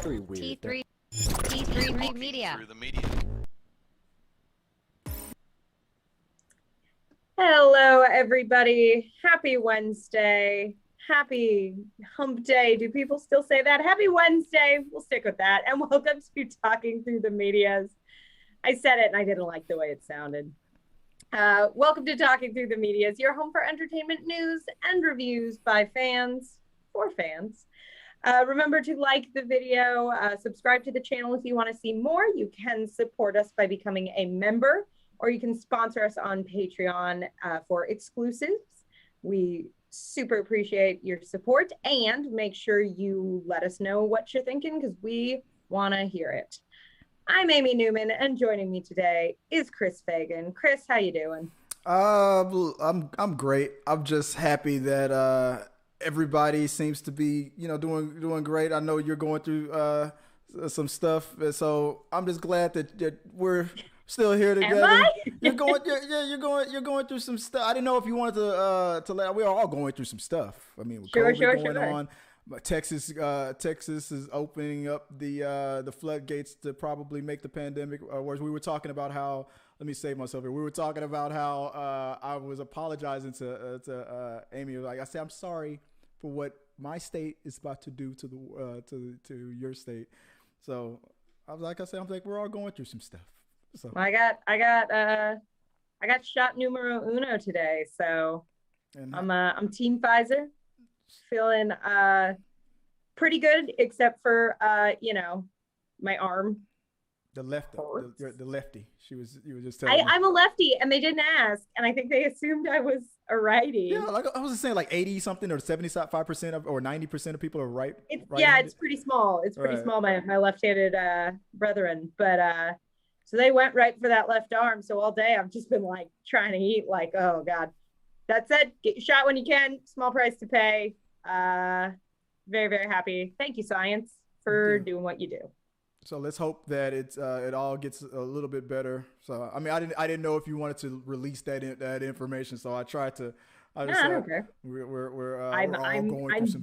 very weird. T3 Media. Through the media. Hello, everybody. Happy Wednesday. Happy hump day. Do people still say that? Happy Wednesday. We'll stick with that. And welcome to Talking Through the Medias. I said it and I didn't like the way it sounded. Welcome to Talking Through the Medias, your home for entertainment news and reviews by fans, for fans. Remember to like the video, subscribe to the channel if you want to see more. You can support us by becoming a member, or you can sponsor us on Patreon for exclusives. We super appreciate your support, and make sure you let us know what you're thinking because we want to hear it. I'm Amy Newman, and joining me today is Chris Fagan. Chris, how you doing? I'm great. I'm just happy that everybody seems to be, doing great. I know you're going through some stuff, so I'm just glad that we're still here together. Am I? You're going through some stuff. I didn't know if you wanted to let. We're all going through some stuff. I mean, with COVID going on. Texas is opening up the floodgates to probably make the pandemic worse. We were talking about how. Let me save myself here. We were talking about how I was apologizing to Amy. Like I said, I'm sorry for what my state is about to do to your state. So I'm like, we're all going through some stuff. So I got shot numero uno today, so I'm Team Pfizer, feeling pretty good, except for my arm. The lefty. You were just telling me. I'm a lefty, and they didn't ask, and I think they assumed I was a righty. Yeah, like I was just saying, like 80 something or 75% of or 90% of people are right. It's pretty small. It's pretty small. My left-handed brethren, but so they went right for that left arm. So all day I've just been like trying to eat. Like, oh god. That said, get your shot when you can. Small price to pay. Very, very happy. Thank you, science, for doing what you do. So let's hope that it all gets a little bit better. So I mean, I didn't know if you wanted to release that information, so I tried to. I don't care. I'm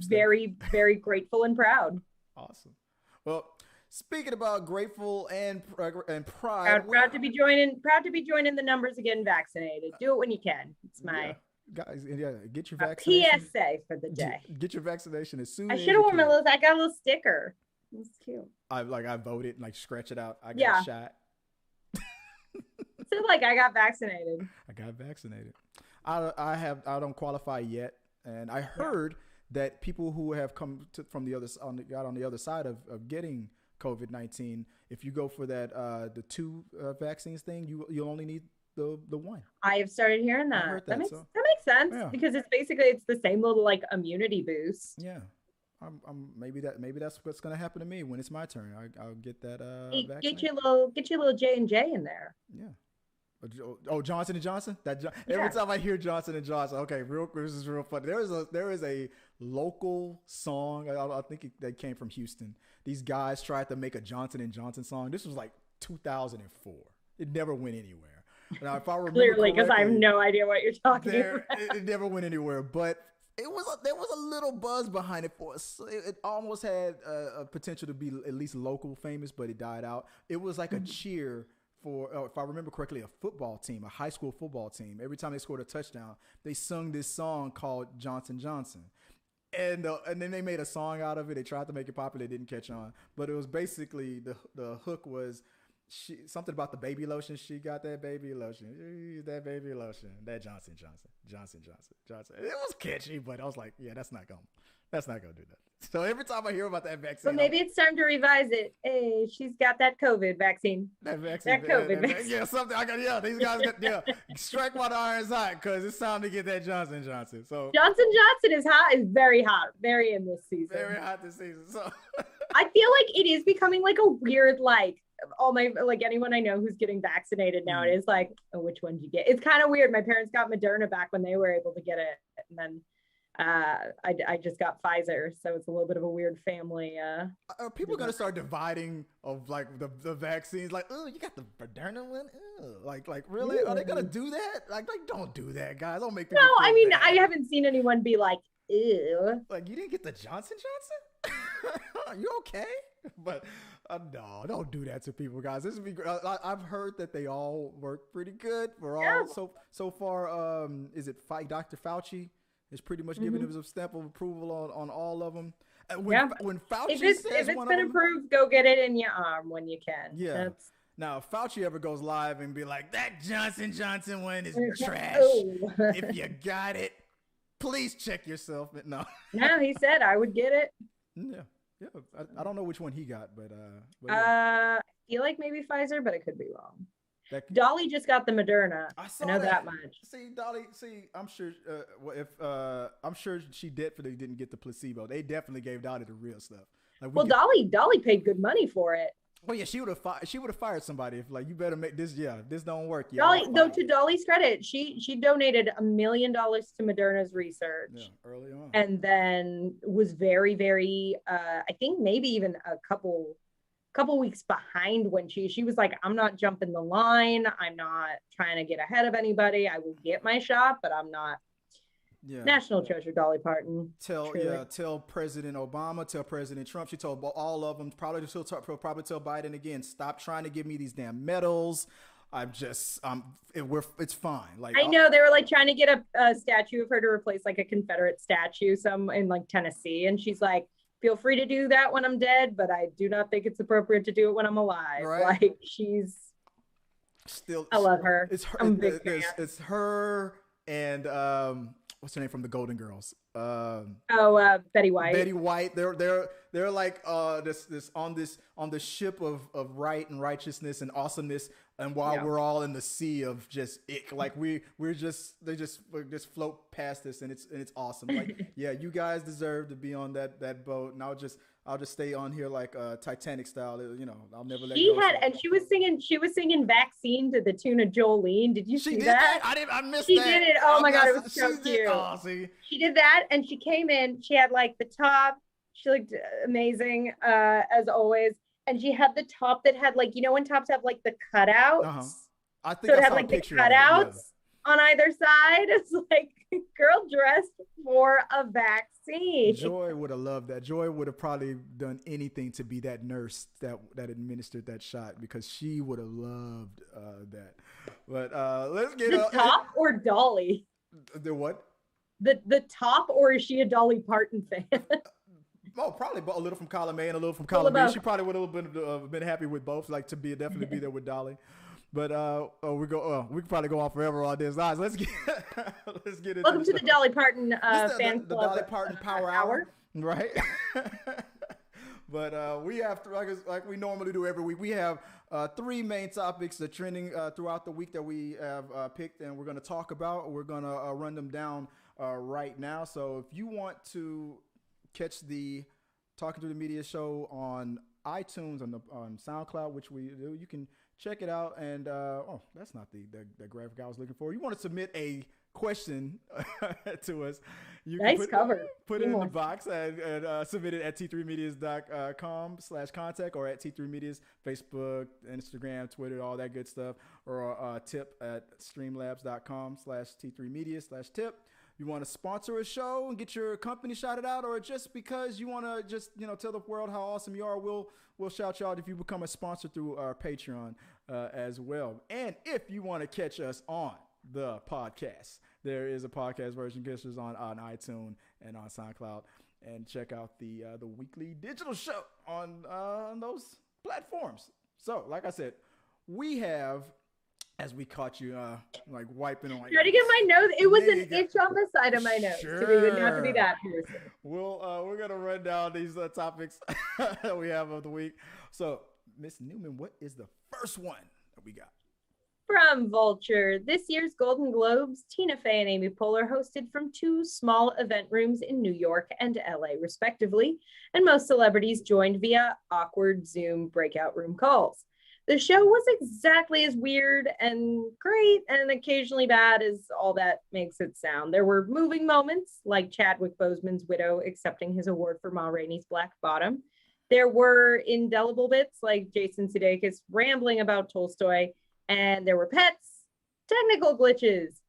very, very grateful and proud. Awesome. Well, speaking about grateful and pride, proud to be joining the numbers again. Vaccinated. Do it when you can. It's my. Guys, get your vaccination. PSA for the day. Get your vaccination as soon as you should have worn my little. I got a little sticker. It's cute. I voted and like scratch it out. I got shot. So like I got vaccinated. I don't qualify yet, and I heard that people who have come from the other got on the other side of getting COVID-19, if you go for that the two vaccines thing, you only need the one. I have started hearing that. I heard that makes sense because it's the same little like immunity boost. Yeah. Maybe that's what's gonna happen to me when it's my turn. I'll get that. Get your little J&J in there. Yeah. Oh, Johnson & Johnson. Every time I hear Johnson & Johnson, okay, this is real funny. There is a local song. I think that came from Houston. These guys tried to make a Johnson & Johnson song. This was like 2004. It never went anywhere. Now, if I remember clearly, because I have no idea what you're talking about. It never went anywhere, but. There was a little buzz behind it for us. It almost had a potential to be at least local famous, but it died out. It was like a cheer for, if I remember correctly, a high school football team. Every time they scored a touchdown, they sung this song called Johnson Johnson. And then they made a song out of it. They tried to make it popular. It didn't catch on. But it was basically, the hook was, something about the baby lotion. She got that baby lotion. That baby lotion. That Johnson. It was catchy, but I was like, yeah, that's not gonna do that. So every time I hear about that vaccine, so maybe it's time to revise it. Hey, she's got that COVID vaccine. That COVID vaccine. Yeah, something. These guys got strike while the iron's hot because it's time to get that Johnson. So Johnson is hot. Is very hot. Very in this season. Very hot this season. So I feel like it is becoming like a weird anyone I know who's getting vaccinated now, it is like, oh, which one did you get? It's kind of weird. My parents got Moderna back when they were able to get it, and then I just got Pfizer, so it's a little bit of a weird family. Are people gonna start dividing of like the vaccines? Like, oh, you got the Moderna one? Like really? Are they gonna do that? Like, don't do that, guys. Don't make people. No, I mean, bad. I haven't seen anyone be like, ew. Like, you didn't get the Johnson? Are you okay? But no, don't do that to people, guys. This would be. I've heard that they all work pretty good. We're all so far. Is it Dr. Fauci is pretty much giving him some stamp of approval on all of them. When Fauci if it's been approved, go get it in your arm when you can. Yeah. Now, if Fauci ever goes live and be like, that Johnson one is trash. If you got it, please check yourself. No. No, he said I would get it. Yeah. I don't know which one he got, but I feel like maybe Pfizer, but I could be wrong. Dolly just got the Moderna. I know that much. See, Dolly. I'm sure. I'm sure she definitely didn't get the placebo. They definitely gave Dolly the real stuff. Like Dolly paid good money for it. Well, yeah, she would have fired somebody if like you better make this. Yeah, this don't work. Dolly, though, to Dolly's credit, she donated $1 million to Moderna's research early on, and then was very, very. I think maybe even a couple weeks behind when she was like, I'm not jumping the line. I'm not trying to get ahead of anybody. I will get my shot, but I'm not. Yeah. National treasure, Dolly Parton. Tell President Obama, tell President Trump. She told all of them. Probably tell Biden again. Stop trying to give me these damn medals. It's fine. Like I know they were like trying to get a statue of her to replace like a Confederate statue, some in like Tennessee, and she's like, feel free to do that when I'm dead, but I do not think it's appropriate to do it when I'm alive. Right. Like she's still. I love her. It's her. I'm a big fan. It's her and what's her name from the Golden Girls? Betty White. Betty White. They're like this on the ship of right and righteousness and awesomeness. And while we're all in the sea of just ick, like they just float past us, and it's awesome. Like you guys deserve to be on that boat, and I'll just stay on here like Titanic style. I'll never let go. She was singing "Vaccine" to the tune of Jolene. Did you see that? I missed that. She did it. Oh my God, it was so cute. She did that, and she came in. She had like the top. She looked amazing as always. And she had the top that had like, when tops have like the cutouts. I think so it had like the cutouts on either side. It's like girl dressed for a vaccine. Joy would have loved that. Joy would have probably done anything to be that nurse that administered that shot, because she would have loved that. But let's get the top or Dolly. The what? The top, or is she a Dolly Parton fan? Oh, probably a little from column A and a little from column B. She probably would have been happy with both, like definitely be there with Dolly. But we could probably go on forever on this. Guys, let's get into Welcome to the Dolly Parton fan club. The Dolly Parton Power Hour, right? But we have, like we normally do every week, we have 3 main topics that are trending throughout the week that we have picked, and we're going to talk about. We're going to run them down right now. So if you want to catch the Talking to the Media show on iTunes, on SoundCloud, which we do, you can check it out. And that's not the graphic I was looking for. You want to submit a question to us, you can put it in the box and submit it at t3medias.com/contact or at T3Medias Facebook, Instagram, Twitter, all that good stuff, or tip at streamlabs.com/T3Media/tip. You want to sponsor a show and get your company shouted out, or just because you want to tell the world how awesome you are, we'll shout you out if you become a sponsor through our Patreon as well. And if you want to catch us on the podcast, there is a podcast version. Catch us on iTunes and on SoundCloud, and check out the weekly digital show on those platforms. So, like I said, we have. As we caught you, like wiping on. Try to get my nose. It was an itch on the side of my nose. Sure. So we didn't have to be that person. We're gonna run down these topics that we have of the week. So, Miss Newman, what is the first one that we got? From Vulture, this year's Golden Globes, Tina Fey and Amy Poehler hosted from 2 small event rooms in New York and L.A. respectively, and most celebrities joined via awkward Zoom breakout room calls. The show was exactly as weird and great and occasionally bad as all that makes it sound. There were moving moments, like Chadwick Boseman's widow accepting his award for Ma Rainey's Black Bottom. There were indelible bits, like Jason Sudeikis rambling about Tolstoy. And there were pets, technical glitches,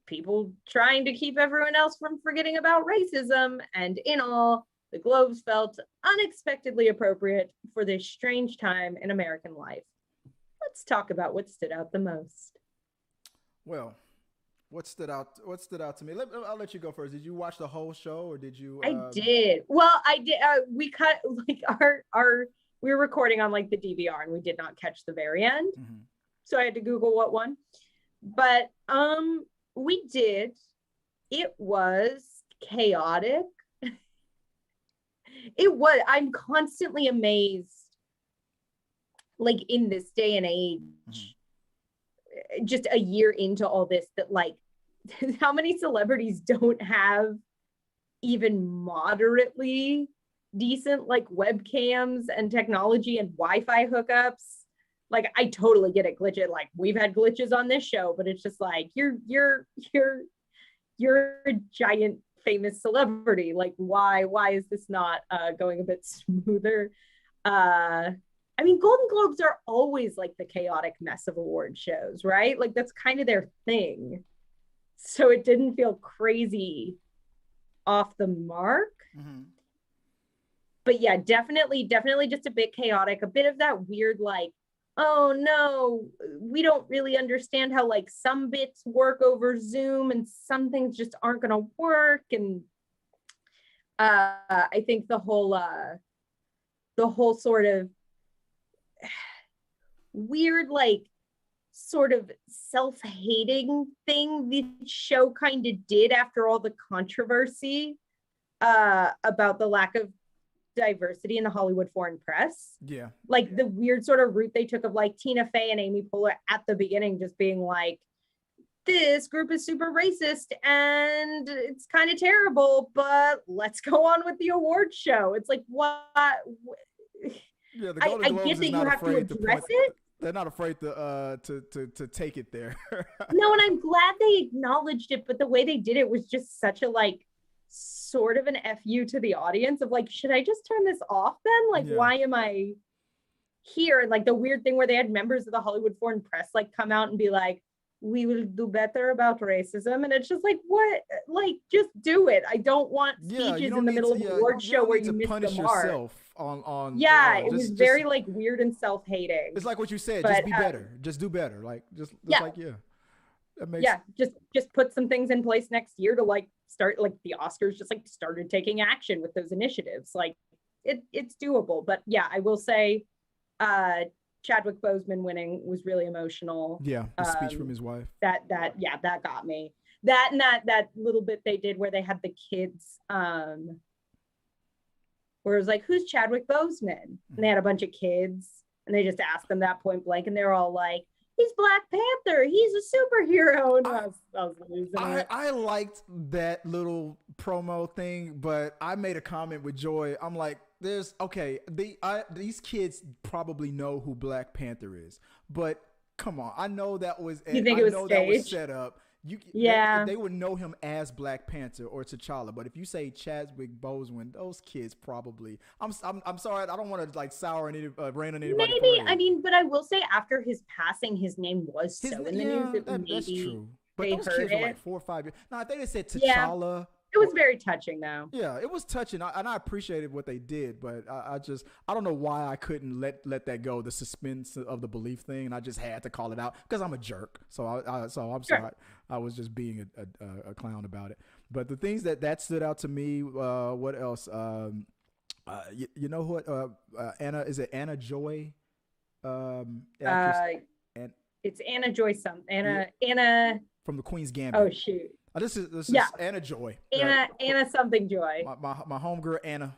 people trying to keep everyone else from forgetting about racism. And in all, the Globes felt unexpectedly appropriate for this strange time in American life. Let's talk about what stood out the most. Well, what stood out to me? I'll let you go first. Did you watch the whole show, or did you? I did. Well, I did. We cut like our we were recording on like the DVR, and we did not catch the very end. Mm-hmm. So I had to Google what one. But we did. It was chaotic. It was. I'm constantly amazed, like in this day and age, just a year into all this, that like how many celebrities don't have even moderately decent like webcams and technology and Wi-Fi hookups. Like I totally get it, glitches. Like we've had glitches on this show, but it's just like you're a giant famous celebrity. Like why is this not going a bit smoother? I mean, Golden Globes are always like the chaotic mess of award shows, right? Like that's kind of their thing. So it didn't feel crazy off the mark. Mm-hmm. But yeah, definitely just a bit chaotic, a bit of that weird, like, oh no, we don't really understand how like some bits work over Zoom and some things just aren't going to work. And I think the whole sort of weird, like sort of self-hating thing the show kind of did after all the controversy about the lack of diversity in the Hollywood foreign press. Yeah. Like the weird sort of route they took of like Tina Fey and Amy Poehler at the beginning just being like, this group is super racist and it's kind of terrible, but let's go on with the award show. It's like, what? Yeah, the Golden Globes I get that you have to address it. They're not afraid to take it there. No, and I'm glad they acknowledged it, but the way they did it was just such a like sort of an FU to the audience of like, should I just turn this off then? Like, why am I here? And like the weird thing where they had members of the Hollywood foreign press like come out and be like, we will do better about racism. And it's just like, what? Like, just do it. I don't want speeches in the middle of an award show where you miss the mark. Yourself on it was very like weird and self-hating. It's like what you said, just be better. Just do better. Like just like that makes just put some things in place next year to like start, like the Oscars just like started taking action with those initiatives. Like it's doable. But yeah, I will say Chadwick Boseman winning was really emotional. Yeah, the speech from his wife. That got me. That and that little bit they did where they had the kids where it was like, who's Chadwick Boseman? And they had a bunch of kids and they just asked them that point blank and they're all like, he's Black Panther, he's a superhero. And I was losing it. I liked that little promo thing, but I made a comment with Joy. I'm like, these kids probably know who Black Panther is, but come on, I know that was you think it was staged? That was set up. They would know him as Black Panther or T'Challa, but if you say Chadwick Boseman, those kids probably. I'm sorry, I don't want to like sour any rain on anybody. Maybe I mean, but I will say after his passing, his name was in the news. That's true. But those kids were like 4 or 5 years. Now, if they just said T'Challa. Yeah. It was very touching, though. Yeah, it was touching, and I appreciated what they did, but I don't know why I couldn't let that go, the suspense of the belief thing, and I just had to call it out because I'm a jerk. So I'm sorry, I was just being a clown about it. But the things that stood out to me, what else? You know what? Anna, is it Anna Joy? It's Anna Joy. Anna from the Queen's Gambit. Oh shoot. This is Anna Joy. Anna something Joy. My homegirl Anna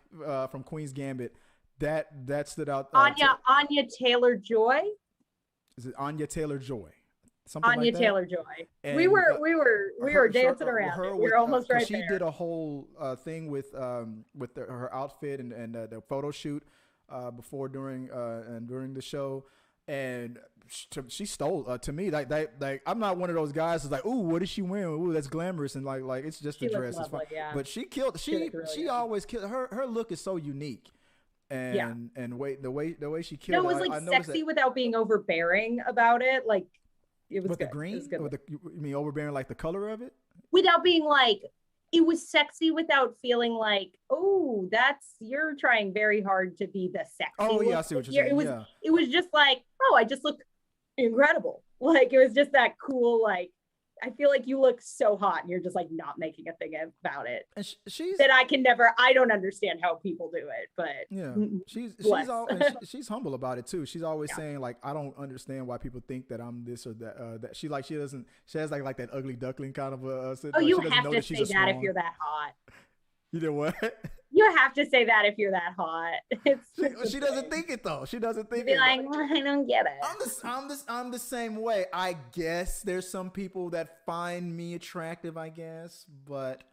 from Queen's Gambit. That stood out. Anya Taylor Joy. Is it Anya Taylor Joy? Anya Taylor Joy. And we were dancing around. We were almost right there. She did a whole thing with her outfit and the photo shoot before, during the show, and she stole to me. Like I'm not one of those guys who's like, ooh, what is she wearing? Ooh, that's glamorous, and like it's just a dress. It's fine. Yeah. But she killed. She always killed. Her look is so unique. And the way she killed. No, it was like sexy without being overbearing about it. Like it was with good. The green. It was good. You mean overbearing, like the color of it? Without being like it was sexy without feeling like, oh, you're trying very hard to be the sexy. Oh yeah, I see what you're saying. It was just like, oh, I just look incredible. Like, it was just that cool, like, I feel like you look so hot and you're just like not making a thing about it. And she's that I don't understand how people do it, but yeah, she's humble about it too. She's always saying like, I don't understand why people think that I'm this or that. That she has like that ugly duckling kind of you have to say that if you're that hot. You know what? You have to say that if you're that hot. She doesn't think it though. She doesn't think it. Like, I don't get it. I'm the same way. I guess there's some people that find me attractive, I guess, but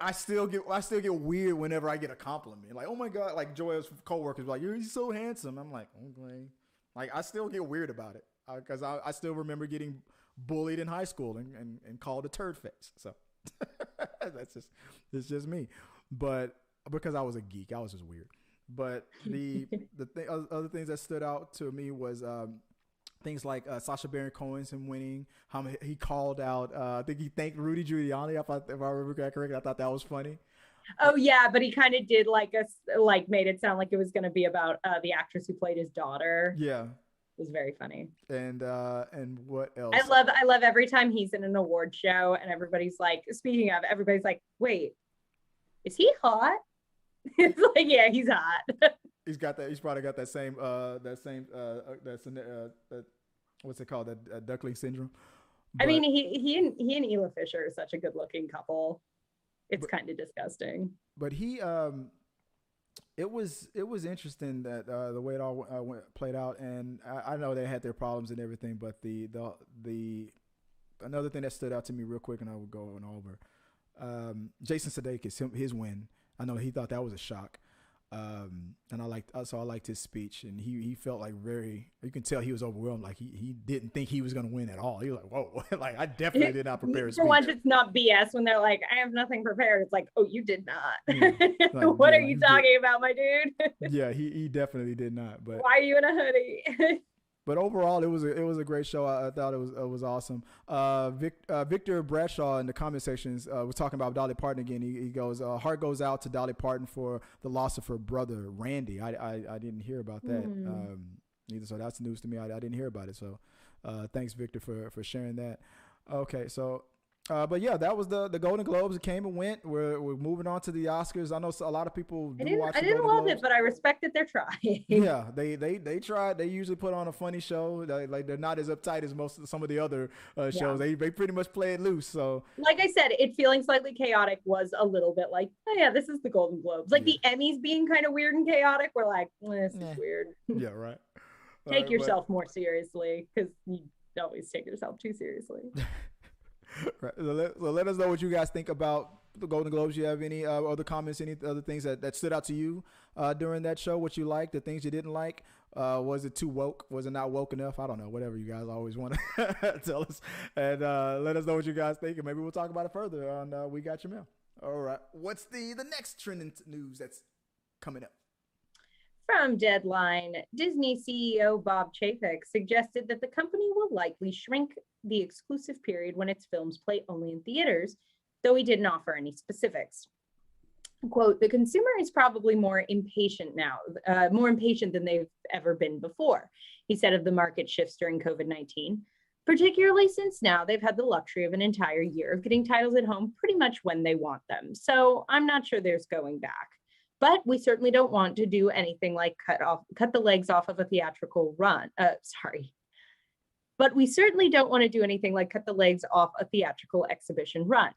I still get weird whenever I get a compliment. Like, oh my God, like Joy's coworkers like, you're so handsome. I'm like, okay. Like, I still get weird about it because I still remember getting bullied in high school and called a turd face. So it's just me. But because I was a geek, I was just weird. But other things that stood out to me was things like Sasha Baron Cohen's him winning. How he called out. I think he thanked Rudy Giuliani. If I remember correctly, I thought that was funny. Oh yeah, but he kind of did made it sound like it was going to be about the actress who played his daughter. Yeah. It was very funny. And what else? I love every time he's in an award show and everybody's like, wait, is he hot? It's like, yeah, he's hot. He's probably got that same what's it called? That duckling syndrome. But, I mean, he and Ela Fisher are such a good looking couple. It's kind of disgusting. But it was interesting that the way it all played out, and I know they had their problems and everything, but the another thing that stood out to me real quick, and I would go on over, Jason Sudeikis, his win. I know he thought that was a shock, and I liked his speech, and he felt like you can tell he was overwhelmed, like he didn't think he was going to win at all. He was like, whoa, like I definitely did not prepare a speech. For once, it's not BS when they're like, I have nothing prepared. It's like, oh, you did not. Yeah. Like, what are you talking about, my dude? Yeah, he definitely did not. But why are you in a hoodie? But overall, it was a great show. I thought it was awesome. Victor Bradshaw in the comment sections was talking about Dolly Parton again. He goes, heart goes out to Dolly Parton for the loss of her brother Randy. I didn't hear about that either, so that's news to me. I didn't hear about it. So thanks, Victor, for sharing that. Okay, so. But yeah, that was the Golden Globes. It came and went. We're moving on to the Oscars. I know a lot of people do watch. I didn't love it, but I respect that they're trying. Yeah, they tried. They usually put on a funny show. They're not as uptight as some of the other shows. They pretty much play it loose. So, like I said, it feeling slightly chaotic was a little bit like, oh yeah, this is the Golden Globes. Like the Emmys being kind of weird and chaotic. We're like, this is weird. Yeah, right. Take yourself more seriously, because you always take yourself too seriously. Right. So let us know what you guys think about the Golden Globes. You have any other comments, any other things that stood out to you during that show? What you liked, the things you didn't like? Was it too woke? Was it not woke enough? I don't know. Whatever you guys always want to tell us. And let us know what you guys think, and maybe we'll talk about it further on We Got Your Mail. All right. What's the next trending news that's coming up? From Deadline, Disney CEO Bob Chapek suggested that the company will likely shrink the exclusive period when its films play only in theaters, though he didn't offer any specifics. Quote, the consumer is probably more impatient now, more impatient than they've ever been before, he said of the market shifts during COVID-19, particularly since now they've had the luxury of an entire year of getting titles at home pretty much when they want them. So I'm not sure there's going back. But we certainly don't want to do anything like cut the legs off of a theatrical run. But we certainly don't want to do anything like cut the legs off a theatrical exhibition run.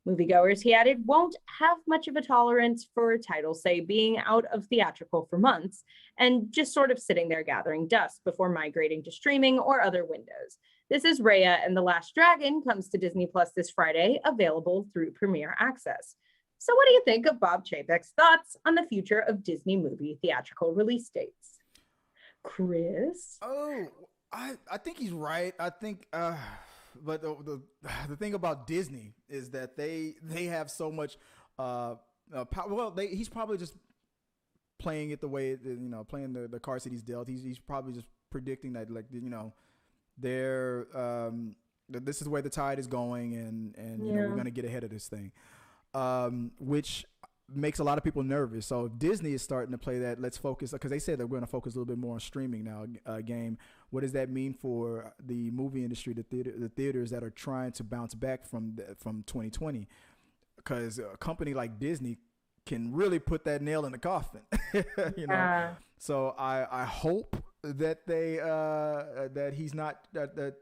Moviegoers, he added, won't have much of a tolerance for a title, say, being out of theatrical for months and just sort of sitting there gathering dust before migrating to streaming or other windows. This is Raya and The Last Dragon comes to Disney Plus this Friday, available through Premier Access. So what do you think of Bob Chapek's thoughts on the future of Disney movie theatrical release dates? Chris? Oh, I think he's right. I think, but the thing about Disney is that they have so much power. Well, he's probably just playing it the way, playing the cards that he's dealt. He's probably just predicting that, like, they're this is where the tide is going, and we're going to get ahead of this thing. which makes a lot of people nervous. So Disney is starting to play that let's focus, because they said they're going to focus a little bit more on streaming now. Game. What does that mean for the movie industry, the theaters that are trying to bounce back from 2020? Because a company like Disney can really put that nail in the coffin. You know. So I hope that they that he's not that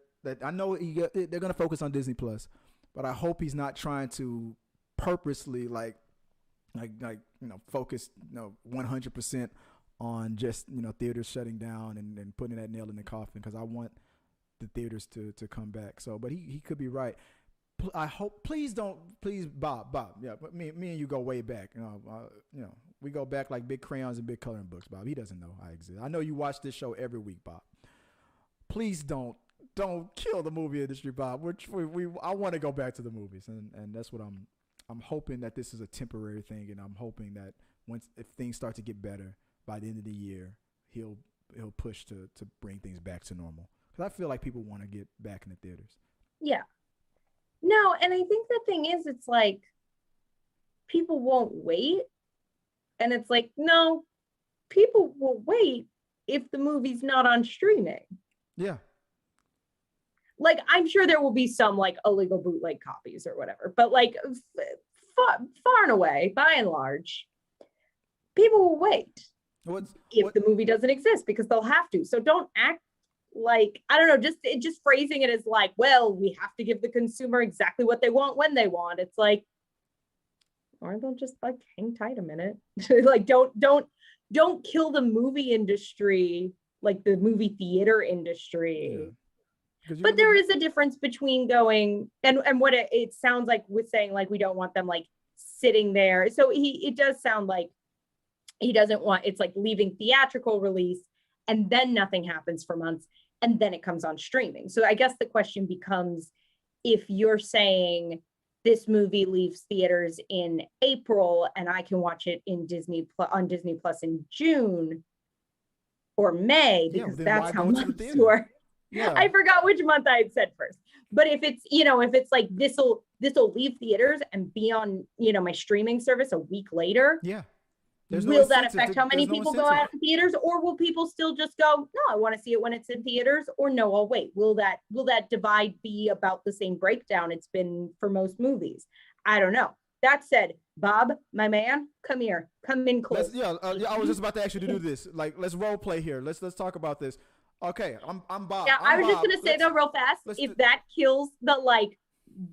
I know they're going to focus on Disney Plus, but I hope he's not trying to purposely like focus 100% on just theaters shutting down and putting that nail in the coffin, because I want the theaters to come back. So, but he could be right. I hope. Please Bob. Yeah, me and you go way back. We go back like big crayons and big coloring books. Bob, he doesn't know I exist. I know you watch this show every week, Bob. Please don't kill the movie industry, Bob. I want to go back to the movies, and that's what I'm hoping that this is a temporary thing, and I'm hoping that if things start to get better by the end of the year, he'll push to bring things back to normal. Because I feel like people want to get back in the theaters. Yeah. No, and I think the thing is, it's like people won't wait, and it's like, no, people will wait if the movie's not on streaming. Yeah. Like, I'm sure there will be some like illegal bootleg copies or whatever, but like far and away, by and large, people will wait if the movie doesn't exist, because they'll have to. So don't act like, I don't know, just phrasing it as like, well, we have to give the consumer exactly what they want when they want. It's like, or they'll just like hang tight a minute. Like, don't kill the movie industry, like the movie theater industry. Yeah. But there is a difference between going and what it sounds like with saying like we don't want them like sitting there. So it does sound like he doesn't want, it's like leaving theatrical release and then nothing happens for months and then it comes on streaming. So I guess the question becomes, if you're saying this movie leaves theaters in April and I can watch it on Disney Plus in June or May, because that's how months work. Yeah. I forgot which month I had said first. But if it's, if it's like this'll leave theaters and be on, my streaming service a week later. Yeah. Will that affect how many people go out in theaters, or will people still just go, no, I want to see it when it's in theaters, or no, I'll wait? Will that divide be about the same breakdown it's been for most movies? I don't know. That said, Bob, my man, come here, come in close. I was just about to ask you to do this. Like, let's role play here. Let's talk about this. Okay, I'm Bob. Yeah, I was just gonna say though, real fast, if that kills the like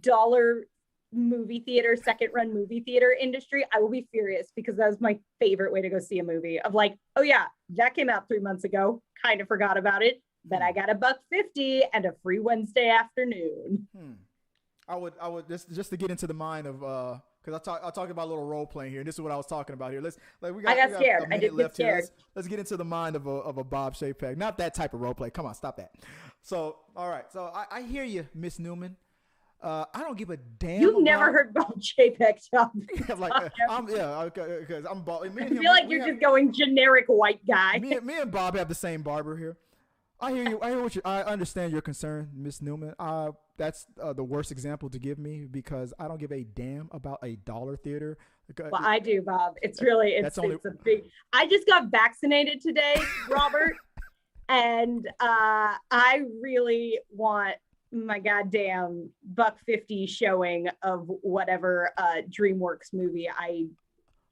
dollar movie theater, second run movie theater industry, I will be furious, because that was my favorite way to go see a movie. Of like, oh yeah, that came out 3 months ago, kind of forgot about it, but I got $1.50 and a free Wednesday afternoon. I would just to get into the mind of because I talked about a little role playing here, and this is what I was talking about here. I got scared. I did get scared. Let's get into the mind of a Bob Chapek. Not that type of role play. Come on, stop that. So all right. So I hear you, Miss Newman. I don't give a damn. You've never heard Bob Chapek talk. Because I'm Bob. I feel like you're just going generic white guy. Me and Bob have the same barber here. I hear you. I understand your concern, Miss Newman. That's the worst example to give me, because I don't give a damn about a dollar theater. Well, I do, Bob. It's a big. I just got vaccinated today, Robert, and I really want my goddamn $1.50 showing of whatever DreamWorks movie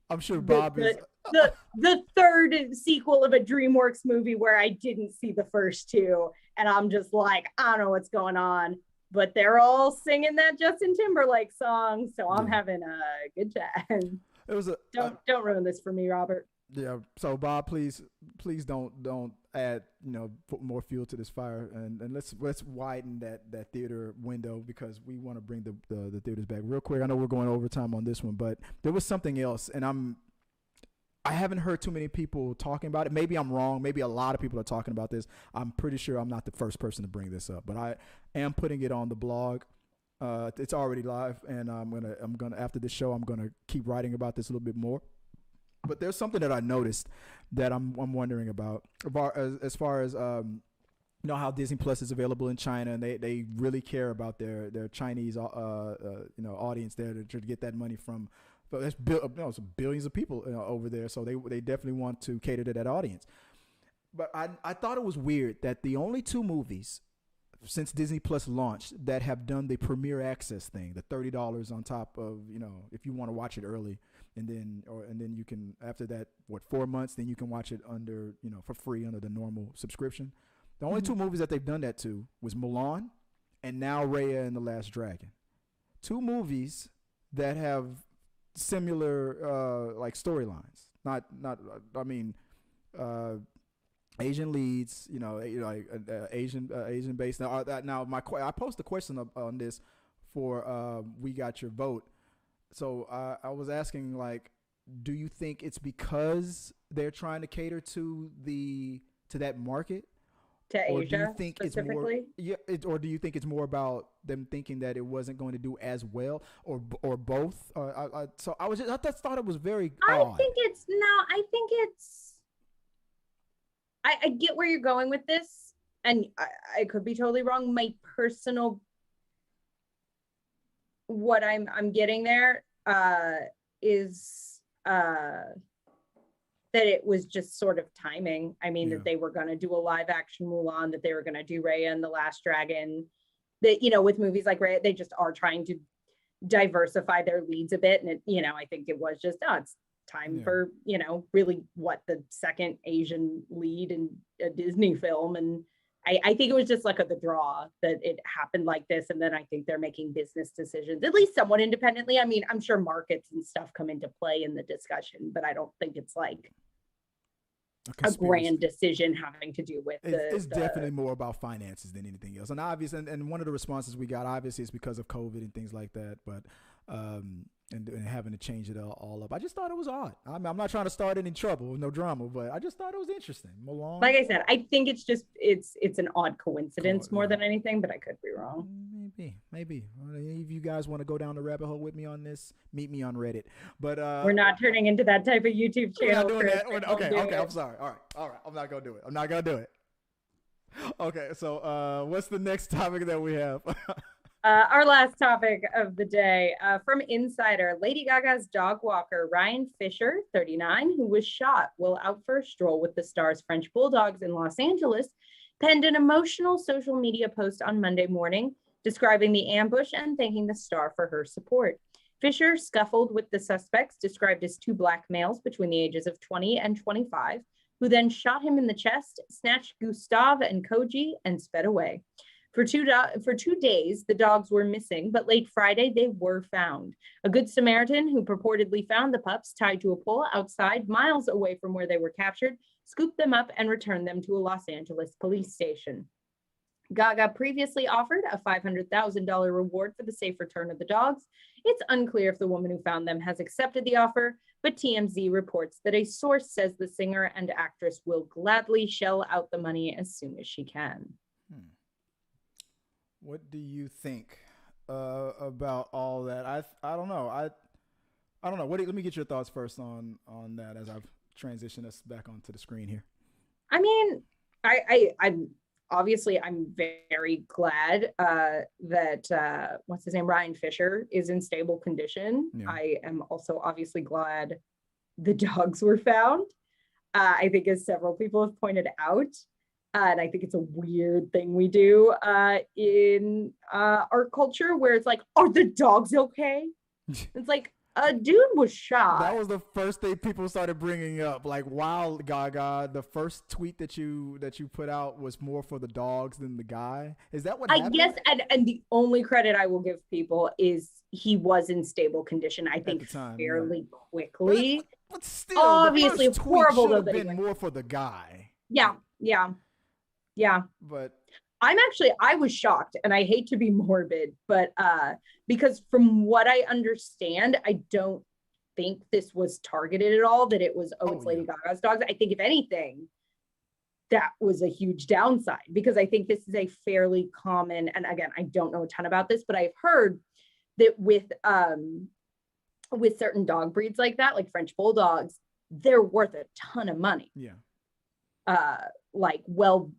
I'm sure Bob is the third sequel of a DreamWorks movie where I didn't see the first two, and I'm just like, I don't know what's going on, but they're all singing that Justin Timberlake song, so I'm having a good time. It was don't ruin this for me, Robert. Yeah. So Bob, please don't add put more fuel to this fire, and let's widen that theater window, because we want to bring the theaters back real quick. I know we're going overtime on this one, but there was something else, and I haven't heard too many people talking about it. Maybe I'm wrong. Maybe a lot of people are talking about this. I'm pretty sure I'm not the first person to bring this up, but I am putting it on the blog. It's already live, and I'm gonna after this show, I'm gonna keep writing about this a little bit more. But there's something that I noticed that I'm wondering about as far as you know how Disney Plus is available in China, and they really care about their Chinese audience there to get that money from. But there's some billions of people over there, so they definitely want to cater to that audience. But I thought it was weird that the only two movies since Disney Plus launched that have done the Premier Access thing, the $30 on top of, if you want to watch it early, and then you can, after that, 4 months, then you can watch it under, for free under the normal subscription. The only two movies that they've done that to was Mulan and now Raya and the Last Dragon. Two movies that have similar like storylines. Asian leads, Asian based. Now I posed a question on this for We Got Your Vote. So I was asking, like, do you think it's because they're trying to cater to that market? To or Asia, do you think specifically? or do you think it's more about them thinking that it wasn't going to do as well, or both? I just thought it was very odd. I get where you're going with this, and I could be totally wrong. My personal, what I'm getting there is that it was just sort of timing. I mean, that they were going to do a live action Mulan, that they were going to do Raya and the Last Dragon, that, with movies like Raya, they just are trying to diversify their leads a bit. And I think it was just, it's time for, really what the second Asian lead in a Disney film. And I think it was just like the draw that it happened like this. And then I think they're making business decisions, at least somewhat independently. I mean, I'm sure markets and stuff come into play in the discussion, but I don't think it's like a grand decision having to do with it's definitely more about finances than anything else. And obviously, and one of the responses we got, obviously, is because of COVID and things like that. But and having to change it all up, I just thought it was odd. I'm not trying to start any trouble, no drama, but I just thought it was interesting. Mulan. Like I said, I think it's just it's an odd coincidence more than anything, but I could be wrong. Maybe. If you guys want to go down the rabbit hole with me on this, meet me on Reddit. But we're not turning into that type of YouTube channel. We're not doing that. Okay. I'm sorry. All right. I'm not gonna do it. Okay. So what's the next topic that we have? Our last topic of the day, from Insider, Lady Gaga's dog walker, Ryan Fisher, 39, who was shot while out for a stroll with the star's French bulldogs in Los Angeles, penned an emotional social media post on Monday morning, describing the ambush and thanking the star for her support. Fisher scuffled with the suspects, described as two black males between the ages of 20 and 25, who then shot him in the chest, snatched Gustave and Koji, and sped away. For 2 days, the dogs were missing, but late Friday, they were found. A Good Samaritan who purportedly found the pups tied to a pole outside, miles away from where they were captured, scooped them up and returned them to a Los Angeles police station. Gaga previously offered a $500,000 reward for the safe return of the dogs. It's unclear if the woman who found them has accepted the offer, but TMZ reports that a source says the singer and actress will gladly shell out the money as soon as she can. What do you think about all that? I don't know. I don't know. Let me get your thoughts first on that as I've transitioned us back onto the screen here. I mean, I'm obviously very glad that what's his name, Ryan Fisher, is in stable condition. Yeah. I am also obviously glad the dogs were found. I think, as several people have pointed out, and I think it's a weird thing we do in our culture, where it's like, are the dogs okay? It's like, a dude was shot. That was the first thing people started bringing up. Like, wow, Gaga, the first tweet that you put out was more for the dogs than the guy. Is that what happened? I guess, and the only credit I will give people is he was in stable condition, I think, fairly quickly. But still, obviously, horrible though. That been more for the guy. Yeah. But I was shocked, and I hate to be morbid, but because from what I understand, I don't think this was targeted at all, that it was, it's Lady Gaga's dogs. I think, if anything, that was a huge downside, because I think this is a fairly common, and again, I don't know a ton about this, but I've heard that with certain dog breeds like that, like French bulldogs, they're worth a ton of money. Yeah. like well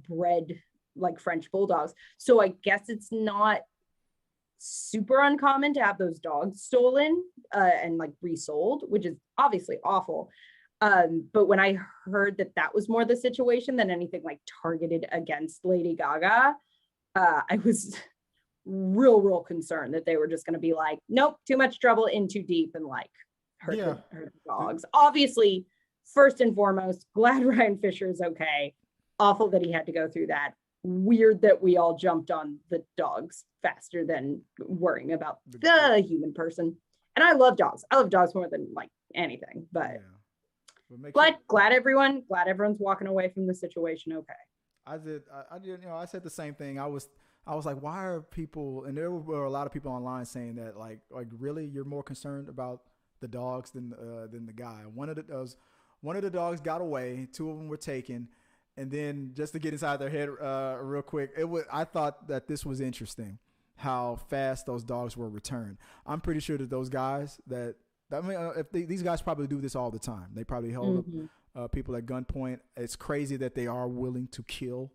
bred like French bulldogs. So I guess it's not super uncommon to have those dogs stolen and like resold, which is obviously awful. But when I heard that was more the situation than anything like targeted against Lady Gaga, I was real concerned that they were just going to be like, nope, too much trouble, in too deep, and like hurt the dogs. Obviously, first and foremost, glad Ryan Fisher is okay. Awful that he had to go through that. Weird that we all jumped on the dogs faster than worrying about the human person. And I love dogs. I love dogs more than like anything. But glad everyone's walking away from the situation okay. I did. I said the same thing. I was like, why are people? And there were a lot of people online saying that, like really, you're more concerned about the dogs than the guy. One of the dogs got away. 2 of them were taken. And then just to get inside their head real quick, I thought that this was interesting, how fast those dogs were returned. I'm pretty sure that those guys these guys probably do this all the time. They probably hold up people at gunpoint. It's crazy that they are willing to kill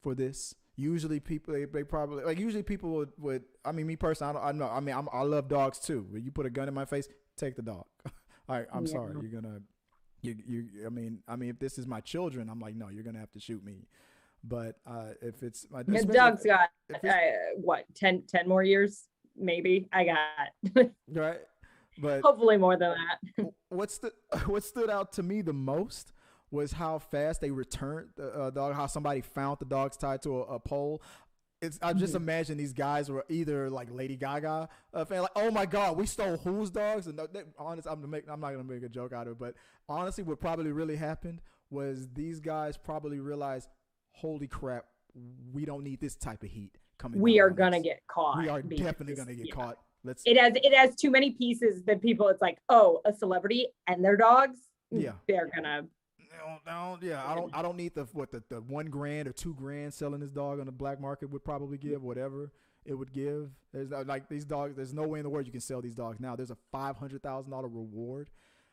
for this. Usually people, they probably usually people would. I mean, me personally, I know. I mean, I love dogs too. When you put a gun in my face, take the dog. I'm sorry, you're gonna. I mean, if this is my children, I'm like, no, you're gonna have to shoot me. But if it's my dog's got 10 more years, maybe. I got right, but hopefully more than that. What stood out to me the most was how fast they returned the dog. How somebody found the dogs tied to a pole. I just imagine these guys were either like Lady Gaga fan, like, oh my God, we stole whose dogs? And honest, I'm not gonna make a joke out of it, but honestly, what probably really happened was these guys probably realized, holy crap, we don't need this type of heat coming. We are gonna get caught. We are definitely gonna get caught. It has too many pieces that people. It's like, oh, a celebrity and their dogs. Yeah, they're gonna. I don't need the $1,000 or $2,000 selling this dog on the black market would probably give, whatever it would give. There's like these dogs. There's no way in the world you can sell these dogs now. There's a $500,000 reward,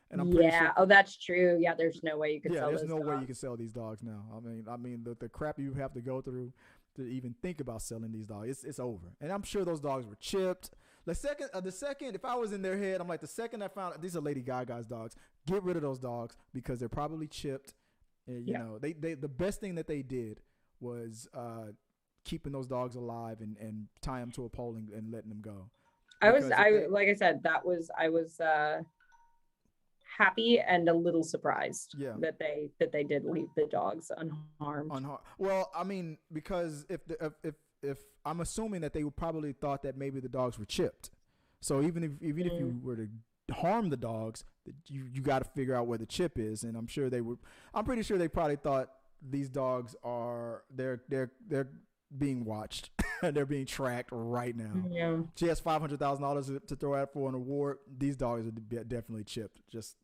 and I'm pretty sure. Oh, that's true. Yeah, there's no way you can. There's no way you can sell these dogs now. I mean the crap you have to go through to even think about selling these dogs, it's over. And I'm sure those dogs were chipped. The second, if I was in their head, I'm like, the second I found out these are Lady Gaga's dogs, get rid of those dogs because they're probably chipped. And, you know, they the best thing that they did was keeping those dogs alive and tying them to a pole and letting them go. I was happy and a little surprised that they did leave the dogs unharmed. Well, I mean, because if I'm assuming that they probably thought that maybe the dogs were chipped, so even if you were to harm the dogs, you got to figure out where the chip is, and I'm pretty sure they probably thought these dogs they're being watched. They're being tracked right now. Yeah. She has $500,000 to throw out for an award. These dogs are definitely chipped. Just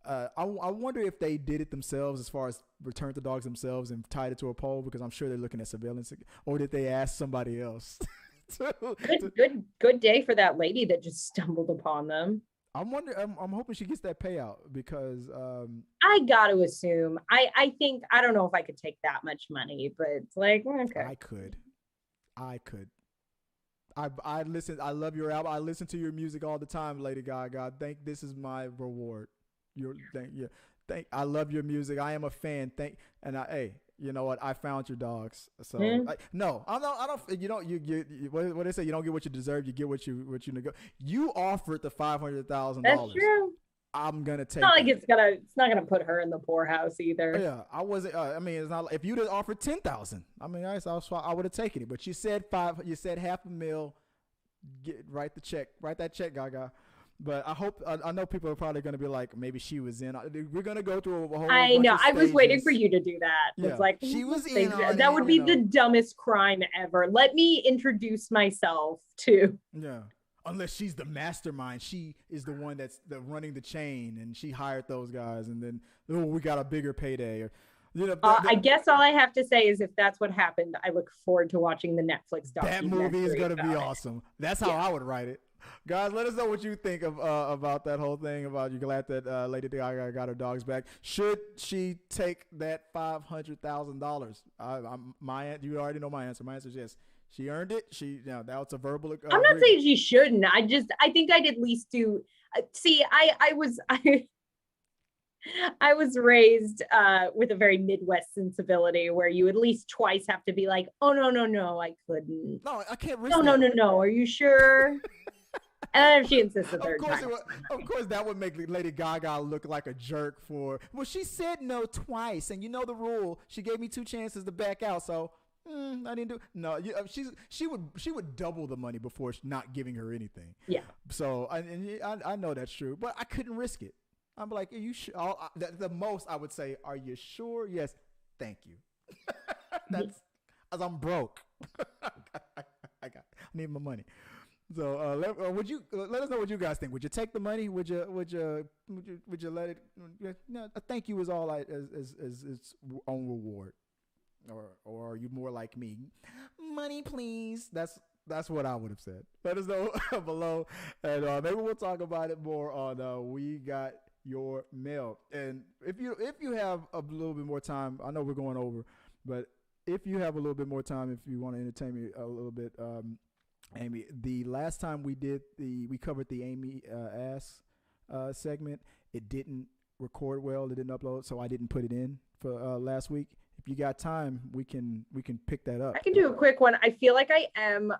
I wonder if they did it themselves, as far as returned the dogs themselves and tied it to a pole, because I'm sure they're looking at surveillance, or did they ask somebody else? Good day for that lady that just stumbled upon them. I'm hoping she gets that payout, because I got to assume. I think, I don't know if I could take that much money, but it's like, okay. I could. I listen. I love your album. I listen to your music all the time, Lady Gaga. This is my reward. I love your music. I am a fan. Hey, you know what? I found your dogs. So no, I don't. You don't. You what they say? You don't get what you deserve. You get what you nego. You offered the $500,000. That's true. I'm gonna take. It's not gonna put her in the poorhouse either. Yeah, I wasn't. I mean, it's not like if you'd have offered $10,000. I mean, I would have taken it. But you said $5,000. You said $500,000. Write that check, Gaga. But I know people are probably going to be like, maybe she was in. We're going to go through a whole. I know. I was waiting for you to do that. Yeah. It's like she was in. That would be the dumbest crime ever. Let me introduce myself to. Yeah. Unless she's the mastermind, she is the one that's running the chain, and she hired those guys, and then we got a bigger payday. Or, I guess all I have to say is, if that's what happened, I look forward to watching the Netflix documentary. That movie is going to be awesome. That's how I would write it. Guys, let us know what you think of about that whole thing. About you glad that Lady Gaga got her dogs back? Should she take that $500,000? You already know my answer. My answer is yes. She earned it. That was a verbal. I'm not saying she shouldn't. I think I'd at least do. See, I was raised with a very Midwest sensibility where you at least twice have to be like, oh no, I couldn't. No, I can't risk No. Are you sure? And if she insists the third time. Of course, that would make Lady Gaga look like a jerk well, she said no twice, and you know the rule. She gave me 2 chances to back out, so I didn't do. No, she would double the money before not giving her anything. Yeah. So I know that's true, but I couldn't risk it. I'm like, are you sure? The most I would say, are you sure? Yes, thank you. That's as I'm broke. I need my money. So would you let us know what you guys think? Would you take the money? Would you let it? No, a thank you is all as its own reward, or are you more like me? Money, please. That's what I would have said. Let us know below, and maybe we'll talk about it more on We Got Your Mail. And if you have a little bit more time, I know we're going over, but if you have a little bit more time, if you want to entertain me a little bit, Amy, the last time we covered the Amy Asks segment, it didn't record well, it didn't upload, so I didn't put it in for last week. If you got time, we can pick that up. I can do a quick one. I feel like I am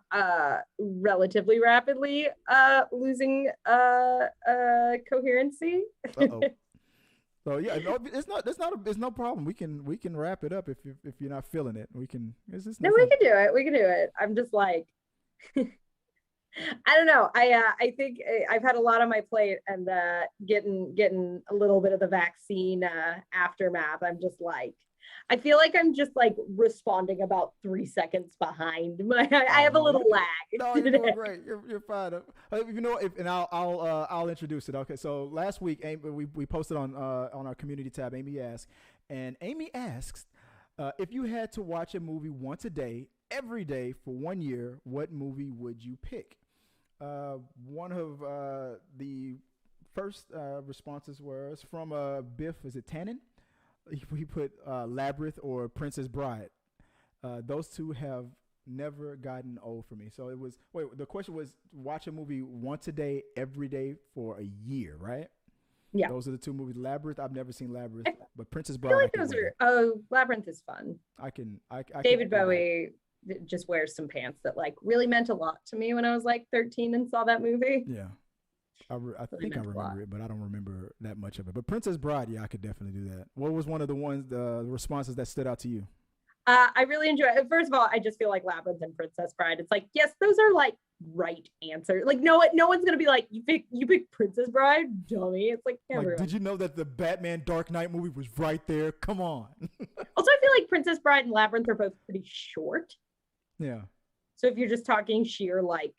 relatively rapidly losing coherency. Uh-oh. So yeah, no, it's no problem. We can wrap it up if you're not feeling it. We can. We can do it. We can do it. I'm just like, I don't know. I think I've had a lot on my plate, and getting a little bit of the vaccine aftermath. I'm just like, I feel like I'm just like responding about 3 seconds behind. I have a little lag. No, you're doing great. You're fine. You know, and I'll introduce it. Okay, so last week, we posted on our community tab. Amy Asks, and Amy asks, if you had to watch a movie once a day, every day for 1 year, what movie would you pick? One of the first responses was from Biff. Is it Tannen? He put Labyrinth or Princess Bride. Those two have never gotten old for me. So it was, the question was watch a movie once a day, every day for a year, right? Yeah. Those are the two movies. Labyrinth, I've never seen Labyrinth, but Princess Bride. I feel like Labyrinth is fun. I David Bowie just wears some pants that like really meant a lot to me when I was like 13 and saw that movie. Yeah. I think I remember it, but I don't remember that much of it. But Princess Bride, yeah, I could definitely do that. What was one of the responses that stood out to you? I really enjoy it. First of all, I just feel like Labyrinth and Princess Bride. It's like, yes, those are like right answers. Like no one's gonna be like, you pick Princess Bride, dummy. It's like, did you know that the Batman Dark Knight movie was right there? Come on. Also, I feel like Princess Bride and Labyrinth are both pretty short. Yeah. So if you're just talking sheer like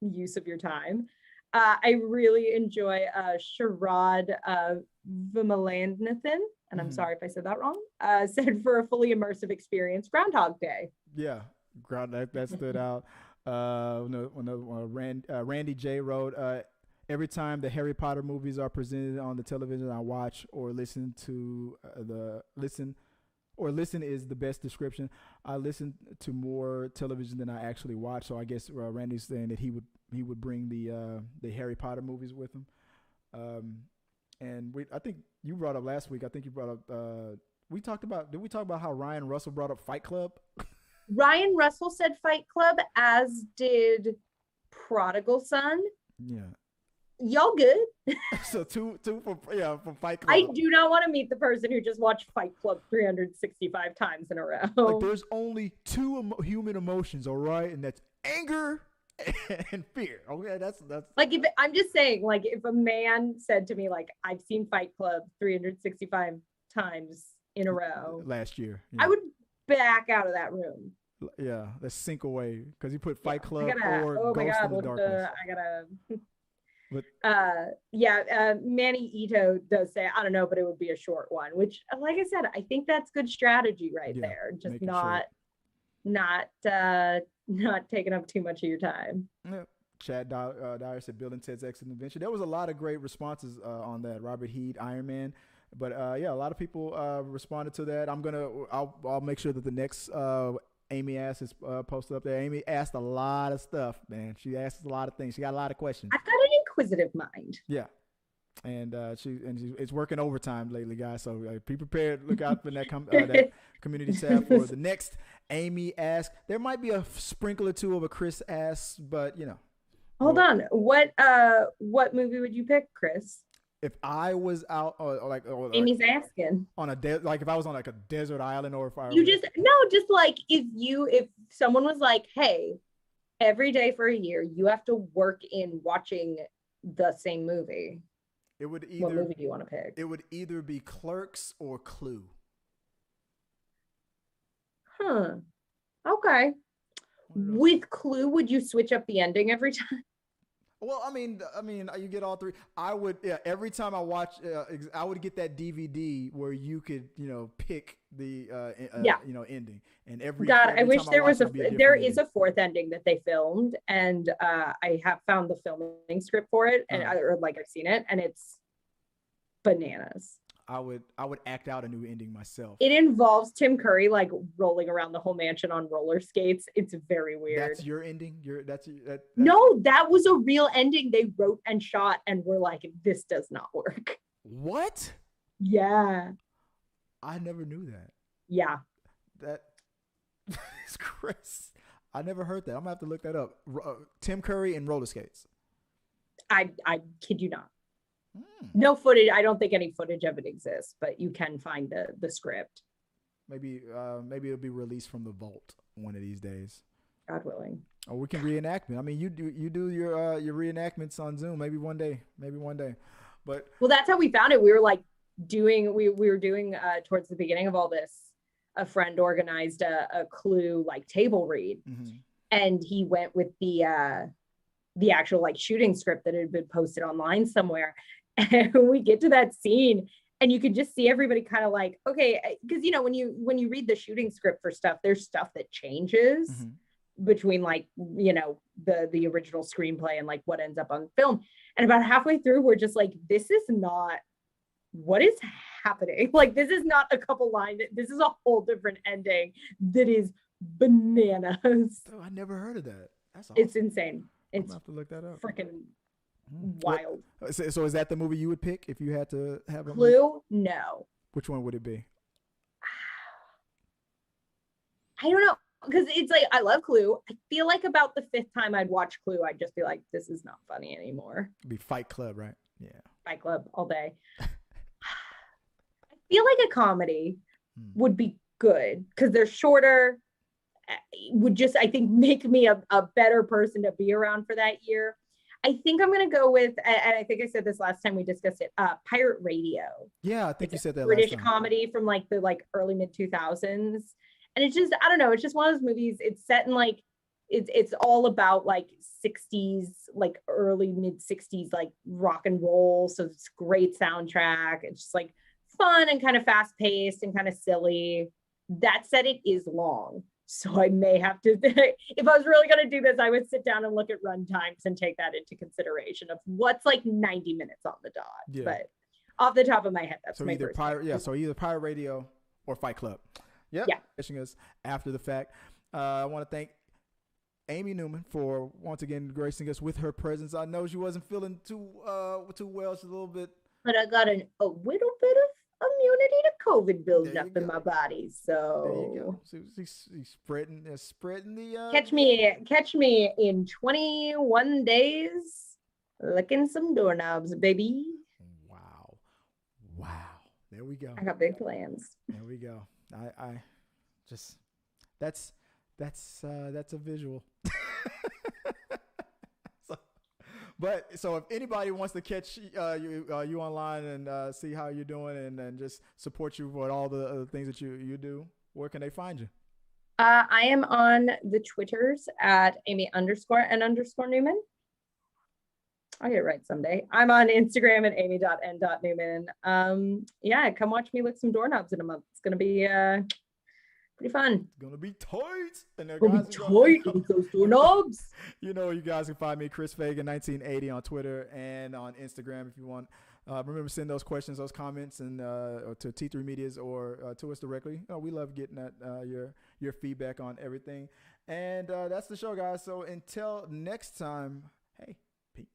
use of your time. I really enjoy Sharad Vimalanathan, and I'm sorry if I said that wrong, said for a fully immersive experience, Groundhog Day. Yeah, that stood out. Randy J wrote, every time the Harry Potter movies are presented on the television, I watch or listen to listen is the best description. I listen to more television than I actually watch. So I guess Randy's saying that he would bring the Harry Potter movies with him. And I think you brought up last week. I think you brought up. Did we talk about how Ryan Russell brought up Fight Club? Ryan Russell said Fight Club, as did Prodigal Son. Yeah. Y'all good? So two for Fight Club. I do not want to meet the person who just watched Fight Club 365 times in a row. Like, there's only two human emotions, all right, and that's anger and fear. Okay, that's like, if I'm just saying, like, if a man said to me, like, I've seen Fight Club 365 times in a row last year, I would back out of that room. Yeah, let's sink away because he put Fight Club or oh Ghost my God, in the Darkness. Manny Ito does say, I don't know, but it would be a short one, which, like I said, I think that's good strategy there. Just not taking up too much of your time. Yeah. Dyer said Bill and Ted's Excellent Adventure. There was a lot of great responses on that. Robert Heed, Iron Man. But yeah, a lot of people responded to that. I'll make sure that the next Amy Ask is posted up there. Amy asked a lot of stuff, man. She asked a lot of things. She got a lot of questions. I've got an inquisitive mind. Yeah. And it's working overtime lately, guys. So be prepared. Look out for that community tab for the next Amy Ask. There might be a sprinkle or two of a Chris Ask, but you know. Hold on. What movie would you pick, Chris? If I was out, or Amy's asking on a like if I was on like a desert island, or if I just like if someone was like, hey, every day for a year you have to work in watching the same movie. It would either. What movie do you want to pick? It would either be Clerks or Clue. Huh. Okay. With Clue, would you switch up the ending every time? Well, I mean, you get all three. I would, every time I watch, I would get that DVD where you could, pick the, ending. And every I wish time there was there ending. is a fourth ending that they filmed, and I have found the filming script for it, and I've seen it, and it's bananas. I would act out a new ending myself. It involves Tim Curry rolling around the whole mansion on roller skates. It's very weird. That's your ending. No, that was a real ending they wrote and shot, and we're like, this does not work. What? Yeah. I never knew that. Yeah. That is Chris. I never heard that. I'm gonna have to look that up. Tim Curry and roller skates. I kid you not. No footage. I don't think any footage of it exists, but you can find the script. Maybe it'll be released from the vault one of these days. God willing. Or we can reenact it. I mean, you do your reenactments on Zoom. Maybe one day. But well, that's how we found it. We were doing towards the beginning of all this. A friend organized a Clue table read, and he went with the actual shooting script that had been posted online somewhere. And we get to that scene and you could just see everybody kind of okay, because when you read the shooting script for stuff, there's stuff that changes between the original screenplay and what ends up on film. And about halfway through, we're just this is not what is happening. This is not a couple lines. This is a whole different ending that is bananas. Oh, I never heard of that. That's awesome. It's insane. It's have to look that up. Freaking wild. So is that the movie you would pick if you had to have a Clue? No. Which one would it be? I don't know, because it's I love Clue. I feel about the fifth time I'd watch Clue, I'd just be this is not funny anymore. It'd be Fight Club, right? Yeah. Fight Club all day. I feel a comedy would be good because they're shorter. Would just, I think, make me a better person to be around for that year. I think I'm going to go with, and I think I said this last time we discussed it, Pirate Radio. Yeah, I think you said that British last time. comedy from the early mid 2000s. And it's just, I don't know, it's just one of those movies. It's set in it's all about 60s, early mid 60s, rock and roll. So it's great soundtrack. It's just fun and kind of fast paced and kind of silly. That said, it is long. So I may have to, if I was really going to do this, I would sit down and look at run times and take that into consideration of what's 90 minutes on the dot. Yeah. But off the top of my head, that's so my either first pirate. Yeah. So either Pirate Radio or Fight Club. Yep. Yeah. Catching us after the fact. I want to thank Amy Newman for once again gracing us with her presence. I know she wasn't feeling too well. She's a little bit. But I got a little bit of immunity to COVID building up in my body. So there you go. So he's spreading the catch me in 21 days licking some doorknobs, baby. Wow. There we go. I got big plans. There we go. I just that's a visual. So if anybody wants to catch you online and see how you're doing and just support you with all the things that you do, where can they find you? I am on the Twitters at Amy_N_Newman. I'll get it right someday. I'm on Instagram at Amy.N.Newman. Yeah, come watch me lick some doorknobs in a month. It's gonna be Pretty fun. It's gonna be tight. And there, Gonna guys, be tight with those doorknobs. you know, you guys can find me Chris Fagan 1980 on Twitter and on Instagram if you want. Remember, send those questions, those comments, and to T3 Medias or to us directly. We love getting that your feedback on everything. And that's the show, guys. So until next time, hey, peace.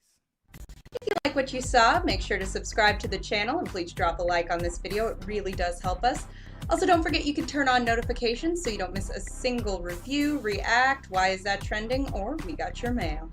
If you like what you saw, make sure to subscribe to the channel and please drop a like on this video. It really does help us. Also, don't forget you can turn on notifications so you don't miss a single review, react, why is that trending, or we got your mail.